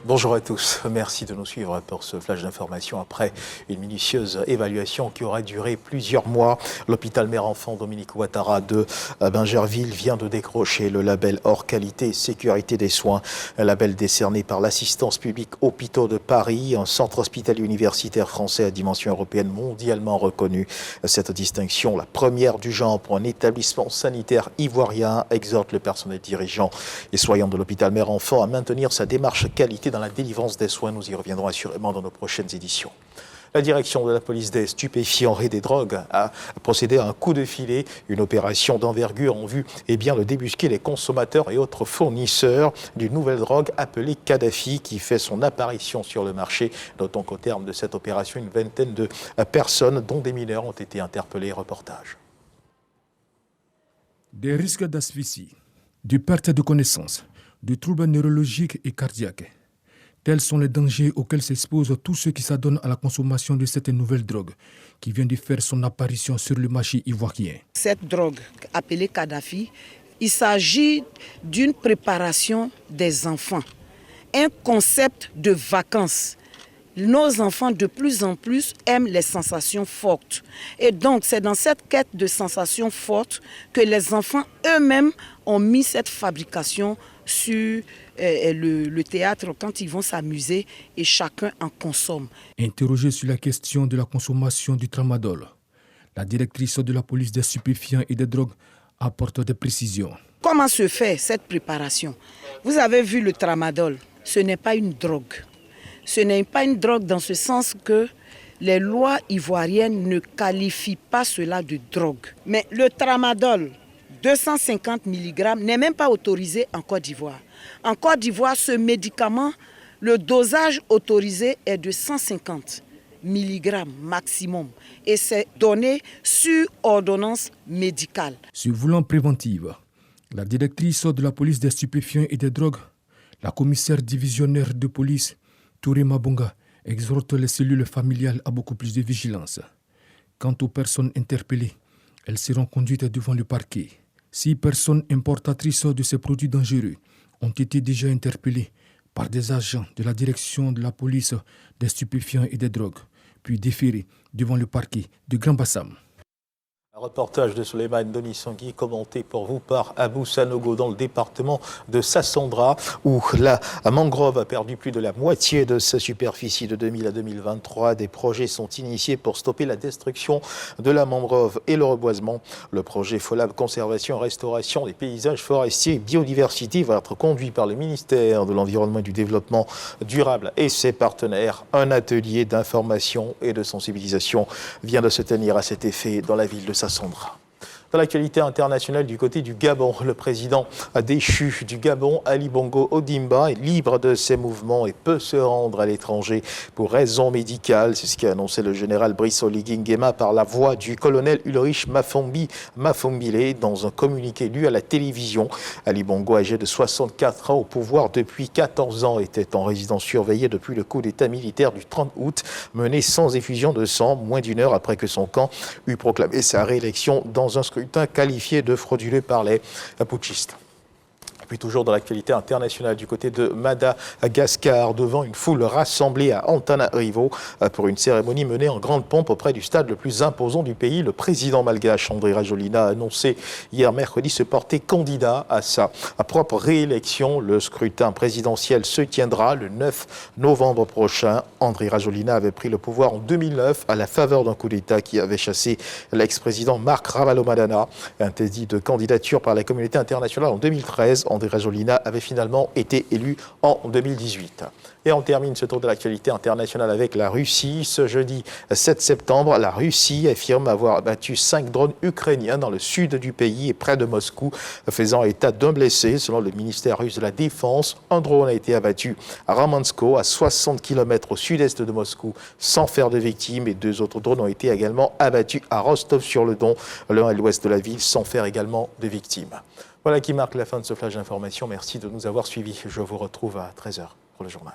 Bonjour à tous, merci de nous suivre pour ce flash d'information. Après une minutieuse évaluation qui aura duré plusieurs mois, l'hôpital mère-enfant Dominique Ouattara de Bingerville vient de décrocher le label hors qualité et sécurité des soins, un label décerné par l'Assistance publique Hôpitaux de Paris, un centre hospitalier universitaire français à dimension européenne mondialement reconnu. Cette distinction, la première du genre pour un établissement sanitaire ivoirien, exhorte le personnel dirigeant et soignant de l'hôpital mère-enfant à maintenir sa démarche qualité dans la délivrance des soins. Nous y reviendrons assurément dans nos prochaines éditions. La direction de la police des stupéfiants et des drogues a procédé à un coup de filet, une opération d'envergure en vue de débusquer les consommateurs et autres fournisseurs d'une nouvelle drogue appelée Kadhafi qui fait son apparition sur le marché. Notons qu'au terme de cette opération, une vingtaine de personnes, dont des mineurs, ont été interpellées. Reportage. Des risques d'asphyxie, de perte de connaissance, de troubles neurologiques et cardiaques. Tels sont les dangers auxquels s'exposent tous ceux qui s'adonnent à la consommation de cette nouvelle drogue qui vient de faire son apparition sur le marché ivoirien. Cette drogue appelée Kadhafi, il s'agit d'une préparation des enfants, un concept de vacances. Nos enfants de plus en plus aiment les sensations fortes. Et donc c'est dans cette quête de sensations fortes que les enfants eux-mêmes ont mis cette fabrication sur le théâtre quand ils vont s'amuser et chacun en consomme. Interrogée sur la question de la consommation du tramadol, la directrice de la police des stupéfiants et des drogues apporte des précisions. Comment se fait cette préparation? Vous avez vu le tramadol, ce n'est pas une drogue. Ce n'est pas une drogue dans ce sens que les lois ivoiriennes ne qualifient pas cela de drogue. Mais le tramadol, 250 mg, n'est même pas autorisé en Côte d'Ivoire. En Côte d'Ivoire, ce médicament, le dosage autorisé est de 150 mg maximum. Et c'est donné sur ordonnance médicale. Se voulant préventive, la directrice de la police des stupéfiants et des drogues, la commissaire divisionnaire de police, Touré Mabonga, exhorte les cellules familiales à beaucoup plus de vigilance. Quant aux personnes interpellées, elles seront conduites devant le parquet. 6 personnes importatrices de ces produits dangereux ont été déjà interpellées par des agents de la direction de la police des stupéfiants et des drogues, puis déférées devant le parquet de Grand Bassam. Un reportage de Souleymane Donissangui commenté pour vous par Abou Sanogo dans le département de Sassandra où la mangrove a perdu plus de la moitié de sa superficie de 2000 à 2023. Des projets sont initiés pour stopper la destruction de la mangrove et le reboisement. Le projet FOLAB Conservation et Restauration des paysages forestiers et biodiversité va être conduit par le ministère de l'Environnement et du Développement durable et ses partenaires. Un atelier d'information et de sensibilisation vient de se tenir à cet effet dans la ville de Sassandra. Dans l'actualité internationale du côté du Gabon, le président déchu du Gabon, Ali Bongo Ondimba, est libre de ses mouvements et peut se rendre à l'étranger pour raisons médicales. C'est ce qu'a annoncé le général Brice Oligui Nguema par la voix du colonel Ulrich Mafombile dans un communiqué lu à la télévision. Ali Bongo, âgé de 64 ans au pouvoir depuis 14 ans, était en résidence surveillée depuis le coup d'état militaire du 30 août, mené sans effusion de sang, moins d'une heure après que son camp eut proclamé sa réélection dans un scrutin qualifié de frauduleux par les putschistes. Puis toujours dans l'actualité internationale du côté de Madagascar, devant une foule rassemblée à Antananarivo pour une cérémonie menée en grande pompe auprès du stade le plus imposant du pays. Le président malgache Andry Rajoelina a annoncé hier mercredi se porter candidat à sa propre réélection. Le scrutin présidentiel se tiendra le 9 novembre prochain. Andry Rajoelina avait pris le pouvoir en 2009 à la faveur d'un coup d'État qui avait chassé l'ex-président Marc Ravalomanana. Interdit de candidature par la communauté internationale en 2013. Andry Rajoelina avait finalement été élu en 2018. Et on termine ce tour de l'actualité internationale avec la Russie. Ce jeudi 7 septembre, la Russie affirme avoir abattu 5 drones ukrainiens dans le sud du pays et près de Moscou, faisant état d'un blessé. Selon le ministère russe de la Défense, un drone a été abattu à Ramansko, à 60 km au sud-est de Moscou, sans faire de victimes. Et 2 autres drones ont été également abattus à Rostov-sur-le-Don, l'un à l'ouest de la ville, sans faire également de victimes. Voilà qui marque la fin de ce flash d'information. Merci de nous avoir suivis. Je vous retrouve à 13h pour le journal.